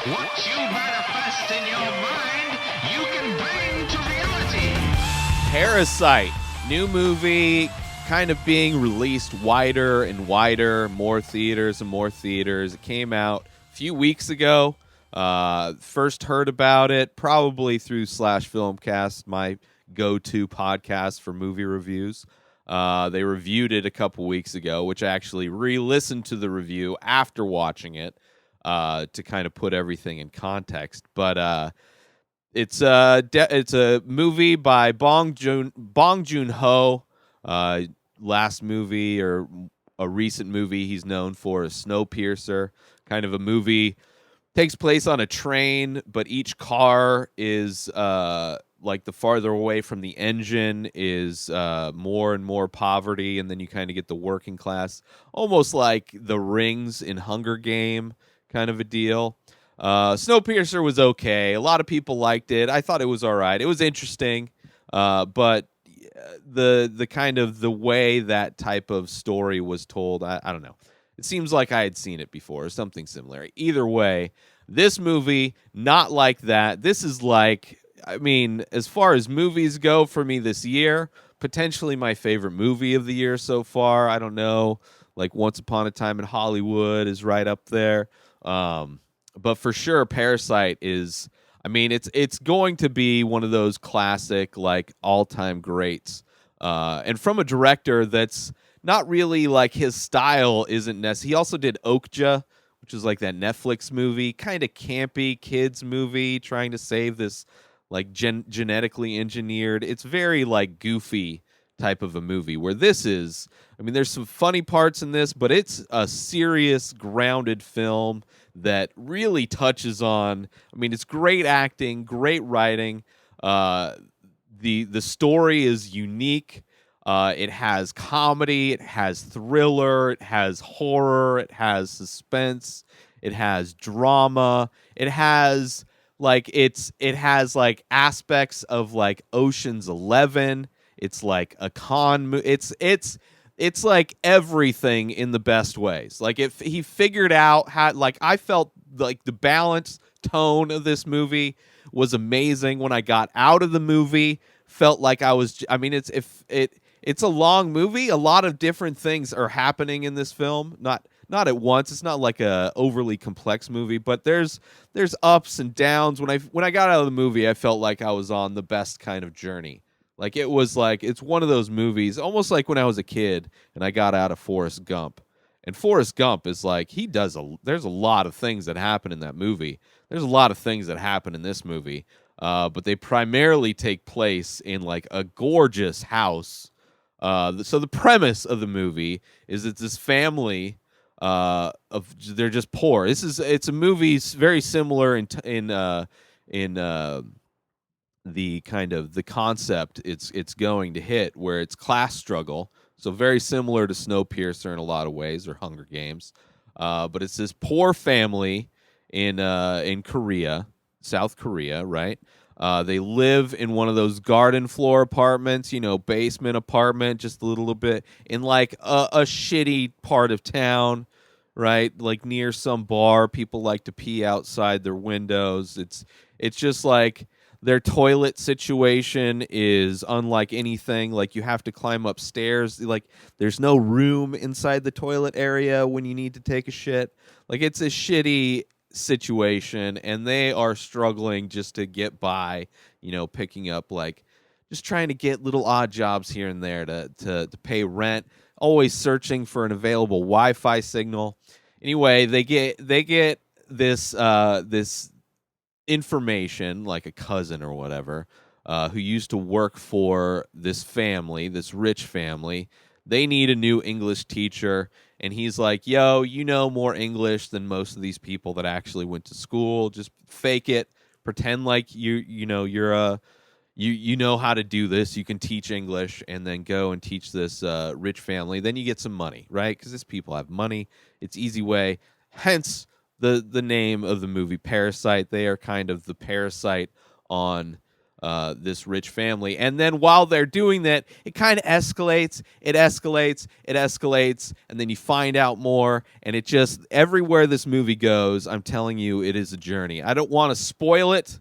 What you manifest in your mind, you can bring to reality. Parasite, new movie, kind of being released wider and wider, more theaters and more theaters. It came out a few weeks ago. First heard about it probably through Slash Filmcast, my go-to podcast for movie reviews. They reviewed it a couple weeks ago, which I actually re-listened to the review after watching it to kind of put everything in context. But it's a movie by Bong Joon-ho. Last movie or a recent movie he's known for is Snowpiercer. Kind of a movie takes place on a train, but each car is like the farther away from the engine is more and more poverty, and then you kind of get the working class, almost like the rings in Hunger Game kind of a deal. Snowpiercer was okay. A lot of people liked it. I thought it was all right. It was interesting, but the kind of the way that type of story was told, I don't know. It seems like I had seen it before or something similar. Either way, this movie, not like that. This is like, I mean, as far as movies go for me this year, potentially my favorite movie of the year so far. I don't know. Like Once Upon a Time in Hollywood is right up there. But for sure, Parasite is. I mean, it's going to be one of those classic, like all time greats, and from a director that's not really like his style isn't necessary. He also did Okja, which is like that Netflix movie, kind of campy kids movie, trying to save this like genetically engineered. It's very like goofy type of a movie. Where this is, I mean, there's some funny parts in this, but it's a serious, grounded film that really touches on. I mean, it's great acting, great writing. The story is unique. It has comedy, it has thriller, it has horror, it has suspense, it has drama, it has it has like aspects of like Ocean's 11. It's like a it's like everything in the best ways. Like if he figured out how, like I felt like the balanced tone of this movie was amazing. When I got out of the movie, felt like I was. I mean, it's a long movie. A lot of different things are happening in this film. Not at once. It's not like a overly complex movie, but there's ups and downs. When I got out of the movie, I felt like I was on the best kind of journey. Like it was like it's one of those movies, almost like when I was a kid and I got out of Forrest Gump. And Forrest Gump is like there's a lot of things that happen in that movie. There's a lot of things that happen in this movie, but they primarily take place in like a gorgeous house. So the premise of the movie is it's this family of they're just poor. It's a movie very similar in the kind of the concept it's going to hit, where it's class struggle. So very similar to Snowpiercer in a lot of ways, or Hunger Games. But it's this poor family in Korea, South Korea, right? They live in one of those garden floor apartments, basement apartment, just a little bit in like a shitty part of town, right? Like near some bar, people like to pee outside their windows. It's just like their toilet situation is unlike anything. Like you have to climb upstairs. Like there's no room inside the toilet area when you need to take a shit. Like it's a shitty situation, and they are struggling just to get by, picking up like just trying to get little odd jobs here and there to pay rent, always searching for an available Wi-Fi signal. Anyway, they get this information, like a cousin or whatever, who used to work for this family, this rich family. They need a new English teacher, and he's like, "Yo, you know more English than most of these people that actually went to school. Just fake it, pretend like you know how to do this. You can teach English, and then go and teach this rich family. Then you get some money, right? Because these people have money. It's easy way. Hence the name of the movie, Parasite. They are kind of the parasite on this rich family. And then while they're doing that, it kind of escalates, it escalates, it escalates, and then you find out more. And it just, everywhere this movie goes, I'm telling you, it is a journey. I don't want to spoil it.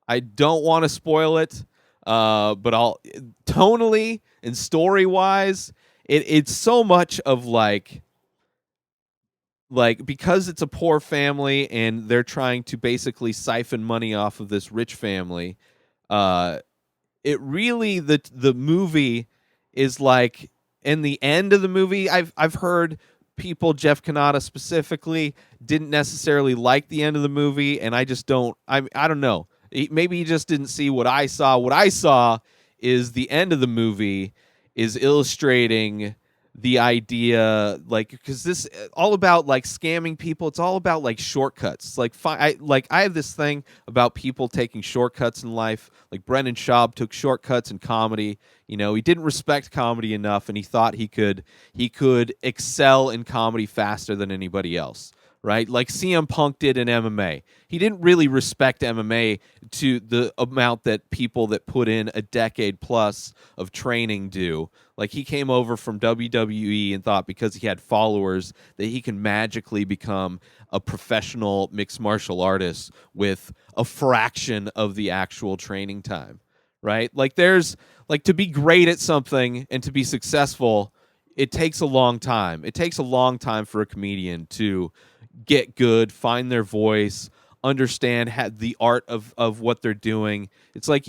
I don't want to spoil it. But I'll tonally and story wise, it's so much of like because it's a poor family and they're trying to basically siphon money off of this rich family. Uh, it really the movie is like in the end of the movie. I've heard people, Jeff Kanata specifically, didn't necessarily like the end of the movie, and I just don't. I don't know. Maybe he just didn't see what I saw. What I saw is the end of the movie is illustrating the idea, like, because this all about like scamming people. It's all about like shortcuts. It's like I have this thing about people taking shortcuts in life. Like Brendan Schaub took shortcuts in comedy. You know, he didn't respect comedy enough, and he thought he could excel in comedy faster than anybody else. Right, like CM Punk did in MMA. He didn't really respect MMA to the amount that people that put in a decade plus of training do. Like he came over from WWE and thought because he had followers that he can magically become a professional mixed martial artist with a fraction of the actual training time. Right? Like there's like to be great at something and to be successful, it takes a long time. It takes a long time for a comedian to get good, find their voice, understand the art of what they're doing. It's like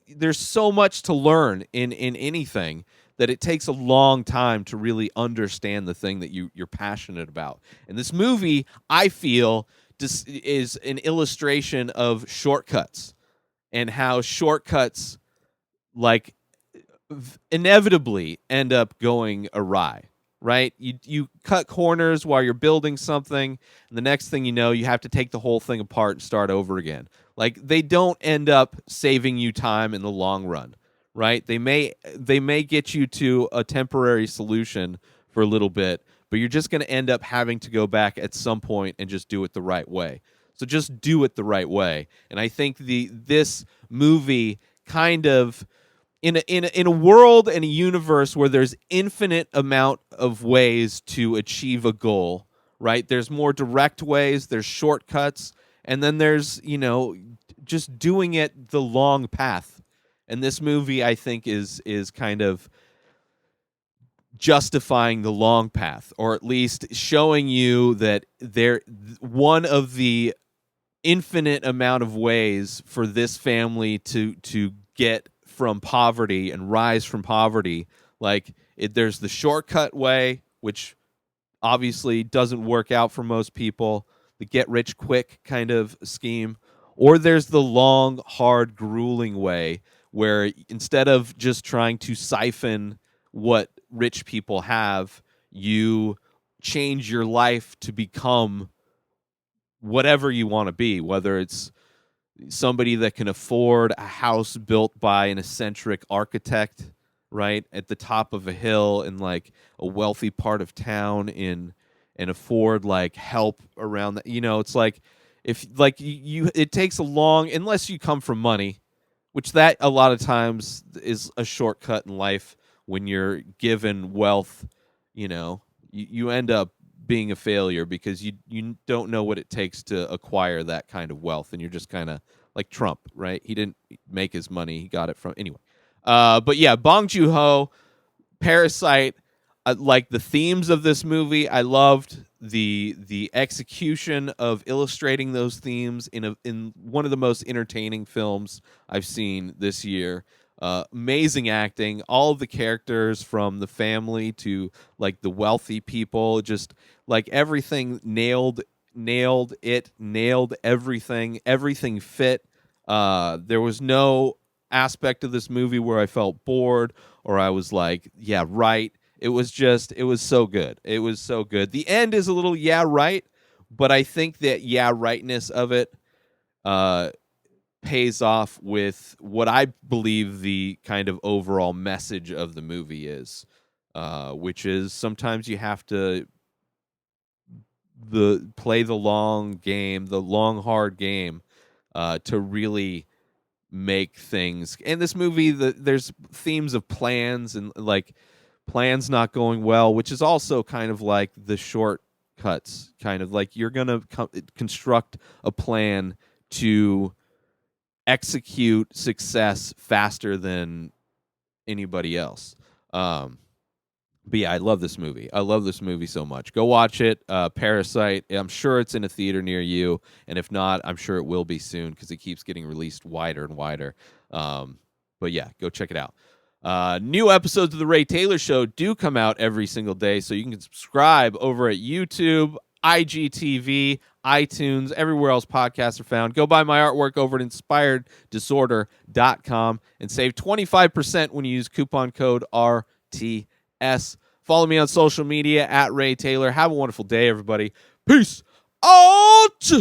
there's so much to learn in anything that it takes a long time to really understand the thing that you're passionate about. And this movie, I feel, is an illustration of shortcuts and how shortcuts like inevitably end up going awry. Right? You cut corners while you're building something, and the next thing you know, you have to take the whole thing apart and start over again. Like they don't end up saving you time in the long run, right? They may get you to a temporary solution for a little bit, but you're just going to end up having to go back at some point and just do it the right way. So just do it the right way. And I think this movie kind of in a world and a universe where there's infinite amount of ways to achieve a goal, right? There's more direct ways, there's shortcuts, and then there's, just doing it the long path. And this movie, I think, is kind of justifying the long path, or at least showing you that one of the infinite amount of ways for this family to get from poverty and rise from poverty. Like there's the shortcut way, which obviously doesn't work out for most people, the get rich quick kind of scheme, or there's the long, hard, grueling way where instead of just trying to siphon what rich people have, you change your life to become whatever you want to be, whether it's somebody that can afford a house built by an eccentric architect, right, at the top of a hill in like a wealthy part of town and afford like help around that. It's like if like it takes a long, unless you come from money, which that a lot of times is a shortcut in life. When you're given wealth, you end up being a failure because you don't know what it takes to acquire that kind of wealth, and you're just kind of like Trump, right? He didn't make his money; he got it from anyway. But yeah, Bong Joon-ho, Parasite. Like the themes of this movie, I loved the execution of illustrating those themes in one of the most entertaining films I've seen this year. Amazing acting, all of the characters from the family to like the wealthy people, just like everything nailed everything. Everything fit. There was no aspect of this movie where I felt bored or I was like, yeah, right. It was so good. It was so good. The end is a little yeah, right, but I think that yeah, rightness of it pays off with what I believe the kind of overall message of the movie is, which is sometimes you have to play the long game, the long hard game, to really make things. In this movie, there's themes of plans and like plans not going well, which is also kind of like the shortcuts, kind of like you're gonna construct a plan to execute success faster than anybody else. But yeah, I love this movie. I love this movie so much. Go watch it. Parasite. I'm sure it's in a theater near you, and if not, I'm sure it will be soon because it keeps getting released wider and wider. But yeah, go check it out. New episodes of The Ray Taylor Show do come out every single day, so you can subscribe over at YouTube, IGTV, iTunes, everywhere else podcasts are found. Go buy my artwork over at inspireddisorder.com and save 25% when you use coupon code RTS. Follow me on social media at Ray Taylor. Have a wonderful day, everybody. Peace out.